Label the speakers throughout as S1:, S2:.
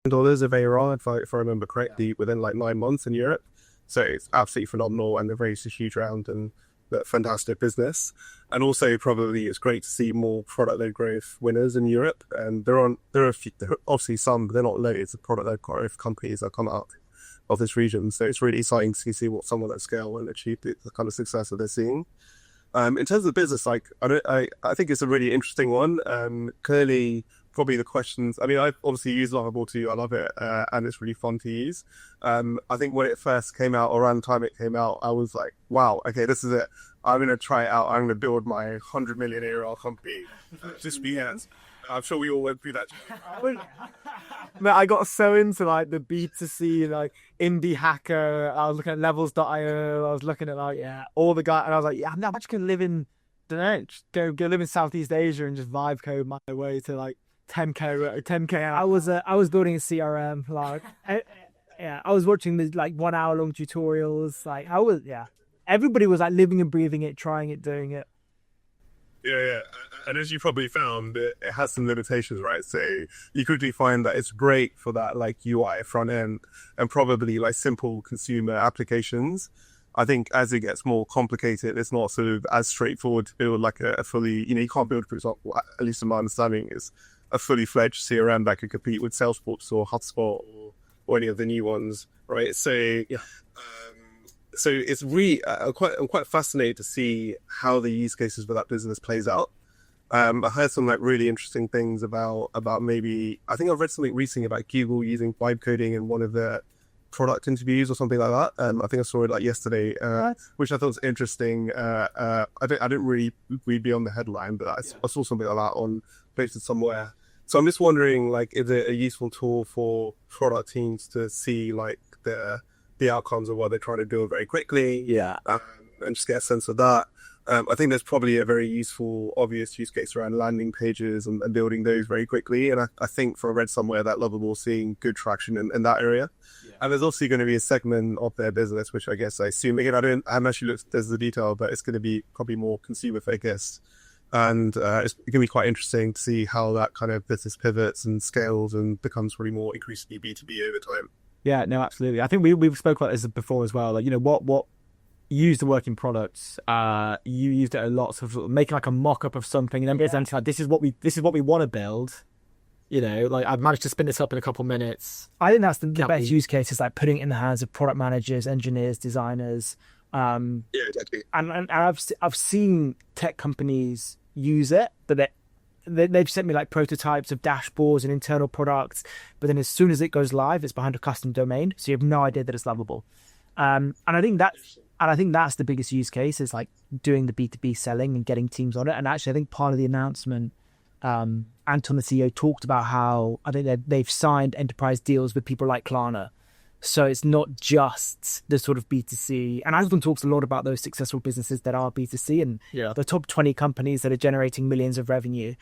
S1: dollars of ARR, if I remember correctly, within like 9 months in Europe. So it's absolutely phenomenal, and they've raised a huge round and fantastic business. And also, probably it's great to see more product-led growth winners in Europe. And there are a few, there are obviously some, but they're not loads of product-led growth companies that come out of this region. So it's really exciting to see what someone at scale will achieve the kind of success that they're seeing. In terms of the business, like I think it's a really interesting one. Clearly, probably the questions. I mean, I've obviously used Lovable too. I love it, and it's really fun to use. I think when it first came out, or around the time it came out, I was like, "Wow, okay, this is it. I'm going to try it out. I'm going to build my 100 million ARR company." Just be hands. I'm sure we all went through that.
S2: Man, I got so into like the B2C, like indie hacker. I was looking at levels.io. I was looking at all the guys, and I was like, I'm actually gonna live in, don't know, just go live in Southeast Asia and just vibe code my way to like 10k. I was building a CRM. Like, I was watching the like 1 hour long tutorials. Like, everybody was like living and breathing it, trying it, doing it.
S1: Yeah. And as you probably found, it has some limitations, right? So you quickly find that it's great for that like UI front end and probably like simple consumer applications. I think as it gets more complicated, it's not sort of as straightforward to build like a fully, you can't build, for example, at least in my understanding, is a fully fledged CRM that could compete with Salesforce or HubSpot or any of the new ones, right? So so it's really, I'm quite fascinated to see how the use cases for that business plays out. I heard some like really interesting things about maybe, I think I read something recently about Google using vibe coding in one of their product interviews or something like that. I think I saw it like yesterday, which I thought was interesting. I didn't really read beyond the headline, but I saw something like that on posted somewhere. So I'm just wondering, like, is it a useful tool for product teams to see like the outcomes of what they're trying to do very quickly, and just get a sense of that. I think there's probably a very useful, obvious use case around landing pages and building those very quickly. And I think I read somewhere that Lovable is seeing good traction in that area. Yeah. And there's also going to be a segment of their business, which I guess I assume, again, I haven't actually looked at the detail, but it's going to be probably more consumer focused. And it's going to be quite interesting to see how that kind of business pivots and scales and becomes really more increasingly B2B over time.
S2: Yeah, no, absolutely. I think we've spoke about this before as well. Like, what you use the working products. You used it a lot, sort of making like a mock-up of something, and then presenting like this is what we want to build. Like I've managed to spin this up in a couple of minutes. I think that's the best use case, is like putting it in the hands of product managers, engineers, designers.
S1: Exactly.
S2: And I've seen tech companies use it, but they've sent me like prototypes of dashboards and internal products, but then as soon as it goes live, it's behind a custom domain, so you have no idea that it's Lovable. And I think that's the biggest use case, is like doing the B2B selling and getting teams on it. And actually, I think part of the announcement, Anton, the CEO, talked about how I think they've signed enterprise deals with people like Klarna. So it's not just the sort of B2C. And Anton talks a lot about those successful businesses that are B2C and the top 20 companies that are generating millions of revenue.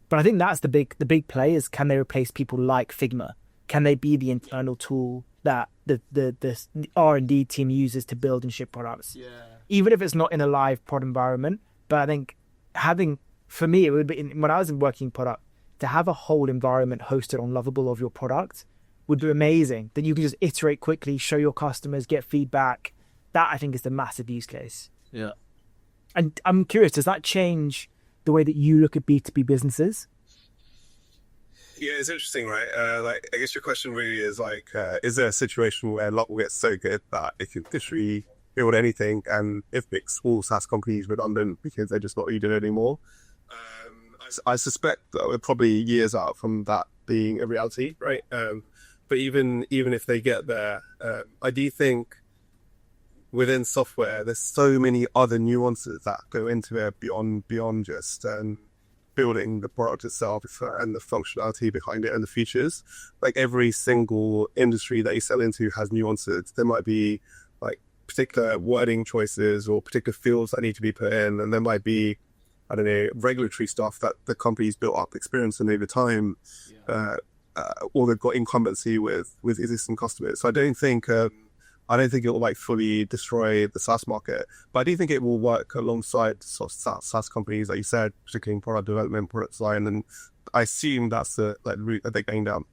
S2: But I think that's the big play, is can they replace people like Figma? Can they be the internal tool that the R&D team uses to build and ship products? Yeah. Even if it's not in a live prod environment. But I think for me, it would be, when I was working product, to have a whole environment hosted on Lovable of your product would be amazing. Then you can just iterate quickly, show your customers, get feedback. That, I think, is the massive use case.
S3: Yeah.
S2: And I'm curious, does that change the way that you look at B2B businesses?
S1: Yeah, it's interesting, right? Like, I guess your question really is like, is there a situation where Lovable gets so good that it can literally build anything, and it makes all SaaS companies redundant because they're just not needed anymore? I suspect that we're probably years out from that being a reality, right? But even if they get there, I do think within software, there's so many other nuances that go into it beyond just building the product itself and the functionality behind it and the features. Like every single industry that you sell into has nuances. There might be like particular wording choices or particular fields that need to be put in, and there might be, I don't know, regulatory stuff that the company's built up experience in over time. Or they've got incumbency with existing customers. So I don't think it will like fully destroy the SaaS market, but I do think it will work alongside sort of SaaS companies, like you said, particularly in product development, product design, and I assume that's the like route that they're going down.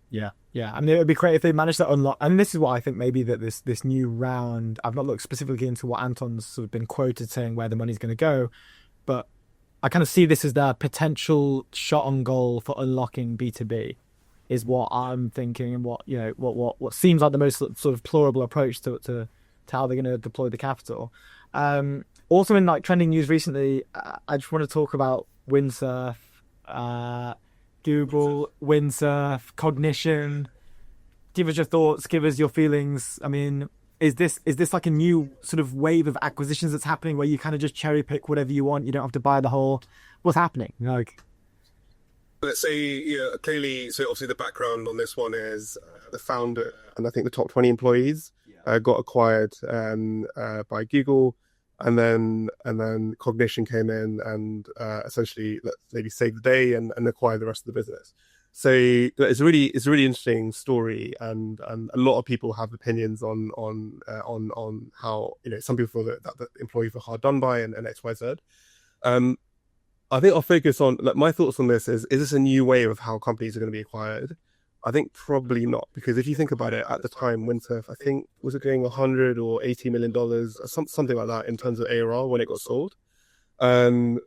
S2: Yeah. Yeah, I mean, it would be great if they managed to unlock. And this is what I think maybe that this new round. I've not looked specifically into what Anton's sort of been quoted saying where the money's going to go, but I kind of see this as their potential shot on goal for unlocking B2B, is what I'm thinking, and what what seems like the most sort of plausible approach to how they're going to deploy the capital. Also in like trending news recently, I just want to talk about Windsurf. Google, Windsurf, Cognition. Give us your thoughts. Give us your feelings. I mean, is this like a new sort of wave of acquisitions that's happening where you kind of just cherry pick whatever you want? You don't have to buy the whole. What's happening? Like,
S1: let's say, yeah, clearly, so obviously the background on this one is the founder and I think the top 20 employees got acquired by Google. And then Cognition came in and essentially maybe saved the day and acquired the rest of the business. So it's a really interesting story, and a lot of people have opinions on how, you know, some people feel that the employees were hard done by and X, Y, Z. I think I'll focus on, like, my thoughts on this is this a new way of how companies are going to be acquired? I think probably not, because if you think about it, at the time, Windsurf, I think, was it going $100 or $80 million, or something like that in terms of ARR when it got sold, and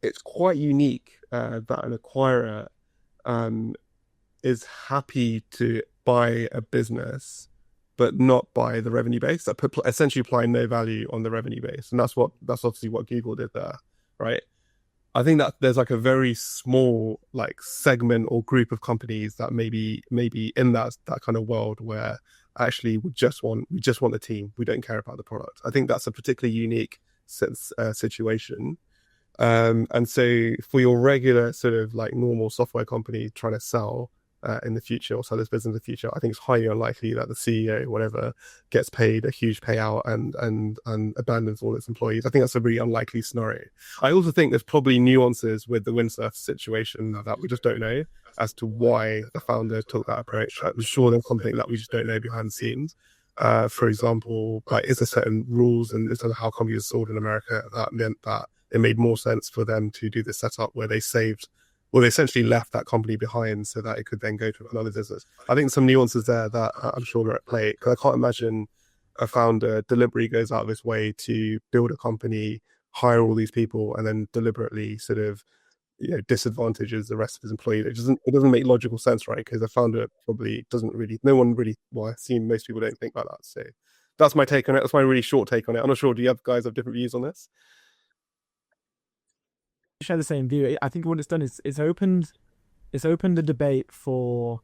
S1: it's quite unique that an acquirer is happy to buy a business but not buy the revenue base, that essentially apply no value on the revenue base, and that's obviously what Google did there, right? I think that there's like a very small like segment or group of companies that maybe in that kind of world where actually we just want the team. We don't care about the product. I think that's a particularly unique situation. And so for your regular sort of like normal software company trying to sell in the future or sell this business in the future, I think it's highly unlikely that the CEO, whatever, gets paid a huge payout and abandons all its employees. I think that's a really unlikely scenario. I also think there's probably nuances with the Windsurf situation that we just don't know as to why the founder took that approach. I'm sure there's something that we just don't know behind the scenes. For example, like, is there certain rules and in terms of how companies are sold in America that meant that it made more sense for them to do this setup where they essentially left that company behind so that it could then go to another business. I think some nuances there that I'm sure are at play, because I can't imagine a founder deliberately goes out of his way to build a company, hire all these people, and then deliberately sort of, you know, disadvantages the rest of his employees. It doesn't make logical sense, right? Because the founder probably doesn't really, well, I assume most people don't think like that. So that's my take on it. That's my really short take on it. I'm not sure, do you guys have different views on this?
S2: share the same view. I think what it's done is it's opened the debate for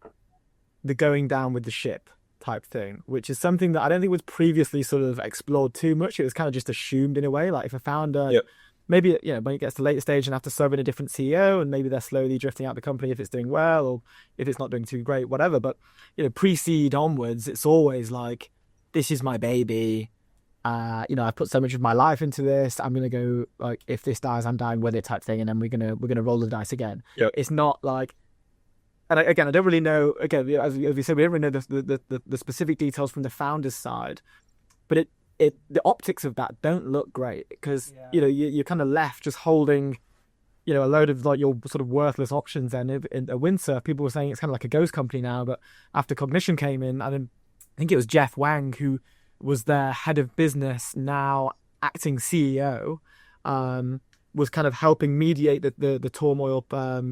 S2: the going down with the ship type thing, which is something that I don't think was previously sort of explored too much. It was kind of just assumed in a way, like if a founder, maybe, you know, when it gets to later stage and after serving a different CEO, and maybe they're slowly drifting out the company if it's doing well or if it's not doing too great, whatever. But, you know, pre-seed onwards, it's always like, this is my baby. You know, I put so much of my life into this. I'm gonna go, like, if this dies, I'm dying with it type thing, and then we're gonna roll the dice again. It's not like, and again, I don't really know. Again, as we said, we don't really know the specific details from the founder's side, but the optics of that don't look great, because you know, you're kind of left just holding, you know, a load of like your sort of worthless options. Then in a Windsurf, people were saying it's kind of like a ghost company now, but after Cognition came in, I think it was Jeff Wang who was their head of business, now acting CEO, was kind of helping mediate the turmoil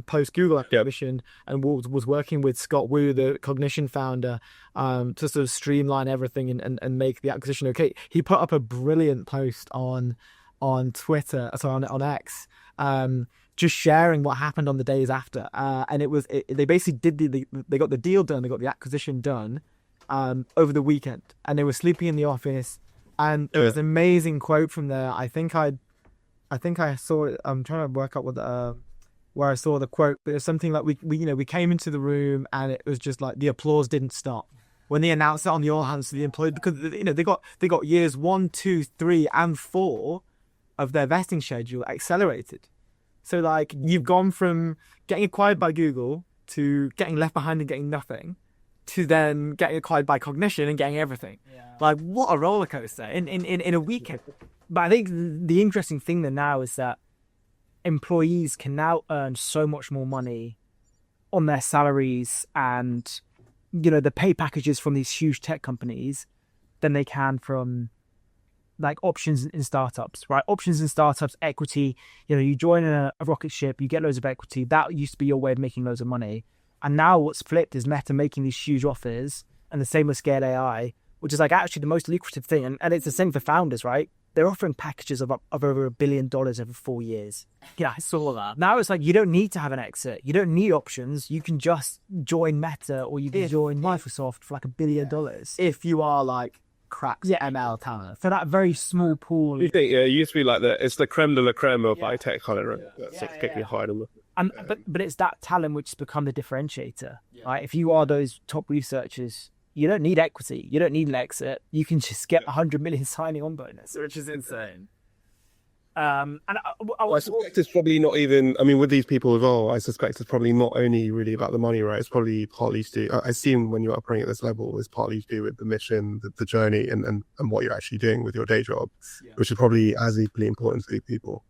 S2: post Google acquisition, and was working with Scott Wu, the Cognition founder, to sort of streamline everything and make the acquisition okay. He put up a brilliant post on Twitter, sorry, on X, just sharing what happened on the days after, and they basically they got the deal done, they got the acquisition done over the weekend, and they were sleeping in the office, and there was an amazing quote from there. I think I saw it. I'm trying to work out where I saw the quote, but it was something like we came into the room and it was just like the applause didn't stop when they announced it on the all hands to the employee, because, you know, they got years 1, 2, 3, and 4 of their vesting schedule accelerated. So like, you've gone from getting acquired by Google to getting left behind and getting nothing, to then getting acquired by Cognition and getting everything. Like, what a roller coaster in a weekend. But I think the interesting thing there now is that employees can now earn so much more money on their salaries and, the pay packages from these huge tech companies than they can from like options in startups, right? Options in startups, equity, you join a rocket ship, you get loads of equity. That used to be your way of making loads of money. And now what's flipped is Meta making these huge offers, and the same with Scale AI, which is like actually the most lucrative thing. And it's the same for founders, right? They're offering packages of over $1 billion over 4 years.
S3: Yeah, I saw that.
S2: Now it's like, you don't need to have an exit. You don't need options. You can just join Meta, or you can join Microsoft for like $1 billion.
S3: If you are like cracks ML talent.
S2: For that very small pool.
S1: You think, it used to be like it's the creme de la creme of high tech kind of that's getting hired on.
S2: And but it's that talent which has become the differentiator, right? If you are those top researchers, you don't need equity, you don't need an exit. You can just get 100 million signing on bonus,
S3: which is insane.
S2: And
S1: I suspect it's probably not even. I mean, with these people as well, I suspect it's probably not only really about the money, right? It's probably partly to do. I assume when you're operating at this level, it's partly to do with the mission, the journey, and what you're actually doing with your day job, which is probably as equally important to these people.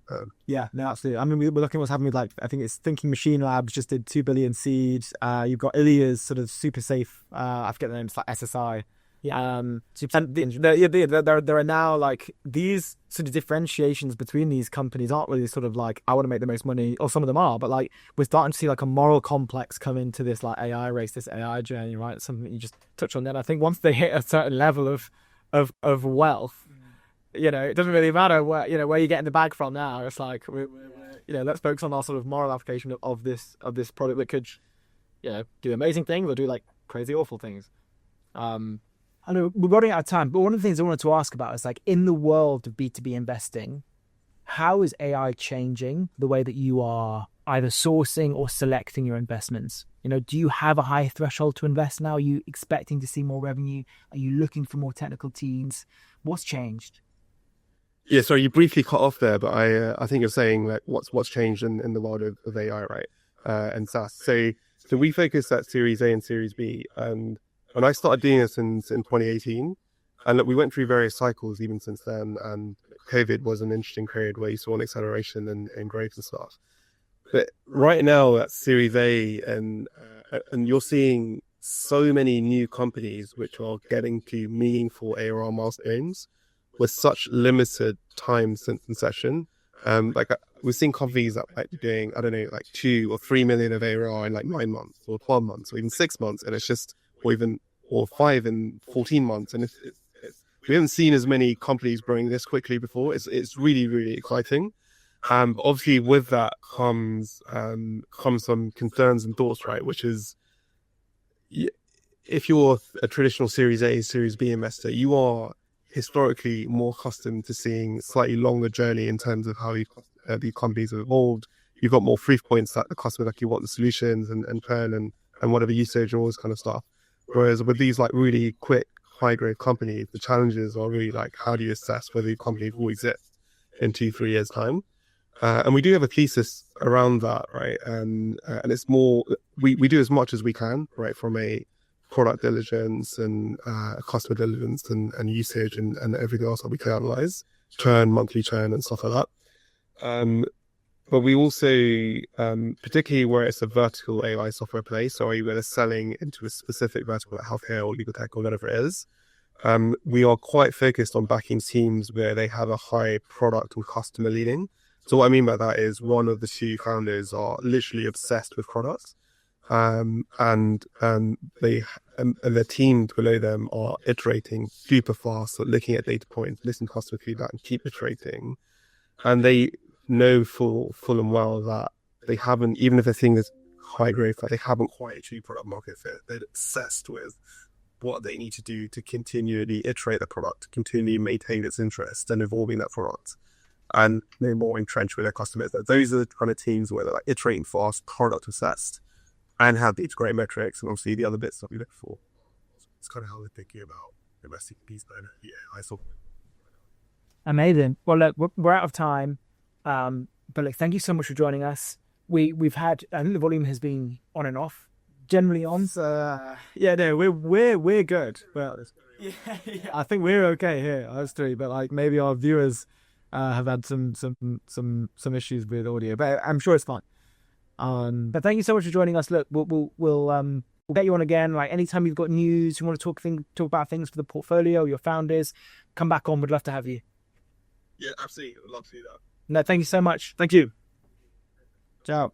S3: Yeah, no, absolutely. I mean, we're looking at what's happening with, like, I think it's Thinking Machine Labs just did 2 billion seed. You've got Ilia's sort of super safe. I forget the name. It's like SSI.
S2: Yeah.
S3: And there are now like these sort of differentiations between these companies aren't really sort of like, I want to make the most money, or some of them are, but like we're starting to see like a moral complex come into this like AI race, this AI journey, right? It's something that you just touch on. Then I think once they hit a certain level of wealth, it doesn't really matter where you're getting the bag from now. It's like let's focus on our sort of moral application of this product that could do amazing things or do like crazy awful things.
S2: I know we're running out of time, but one of the things I wanted to ask about is, like, in the world of B2B investing, how is AI changing the way that you are either sourcing or selecting your investments? Do you have a high threshold to invest now? Are you expecting to see more revenue? Are you looking for more technical teams? What's changed?
S1: Yeah, sorry, you briefly cut off there, but I think you're saying like what's changed in the world of AI, right? And SaaS. So we focus at Series A and Series B, and when I started doing this in 2018, and look, we went through various cycles even since then, and COVID was an interesting period where you saw an acceleration in growth and stuff. But right now at Series A, and you're seeing so many new companies which are getting to meaningful ARR milestones with such limited time since inception. We've seen companies that might be doing, I don't know, like 2 or 3 million of ARR in like 9 months or 12 months or even 6 months, and it's just or 5 and 14 months, and we haven't seen as many companies growing this quickly before. It's really, really exciting. Obviously, with that comes some concerns and thoughts, right? Which is, if you're a traditional Series A, Series B investor, you are historically more accustomed to seeing slightly longer journey in terms of how the companies have evolved. You've got more proof points that the customer actually want the solutions and churn and whatever usage and all this kind of stuff. Whereas with these like really quick, high growth companies, the challenges are really like, how do you assess whether the company will exist in 2-3 years time? And we do have a thesis around that, right? And it's more, we do as much as we can, right? From a product diligence and customer diligence and usage and everything else that we can analyze, churn, monthly churn and stuff like that. But we also, particularly where it's a vertical AI software play, so where they're selling into a specific vertical like healthcare or legal tech or whatever it is, we are quite focused on backing teams where they have a high product and customer leading. So what I mean by that is one of the 2 founders are literally obsessed with products, and their teams below them are iterating super fast, so looking at data points, listening to customer feedback, and keep iterating, and they know full and well that they haven't, even if they're seeing this high growth, that they haven't quite achieved product market fit. They're obsessed with what they need to do to continually iterate the product, continually maintain its interest and evolving that product. And they're more entrenched with their customers. Those are the kind of teams where they're like iterating fast, product obsessed, and have these great metrics and obviously the other bits that we look for. It's kind of how they're thinking about investing in these. Yeah, I saw.
S2: Amazing. Well, look, we're out of time. But look, thank you so much for joining us. We've had, I think the volume has been on and off, generally on.
S3: We're good. Well, I think we're okay here, us 3. But like maybe our viewers have had some issues with audio, but I'm sure it's fine.
S2: But thank you so much for joining us. Look, we'll get you on again. Like anytime you've got news, you want to talk about things for the portfolio, your founders, come back on. We'd love to have you.
S1: Yeah, absolutely. I'd love to do that.
S2: No, thank you so much.
S3: Thank you. Ciao.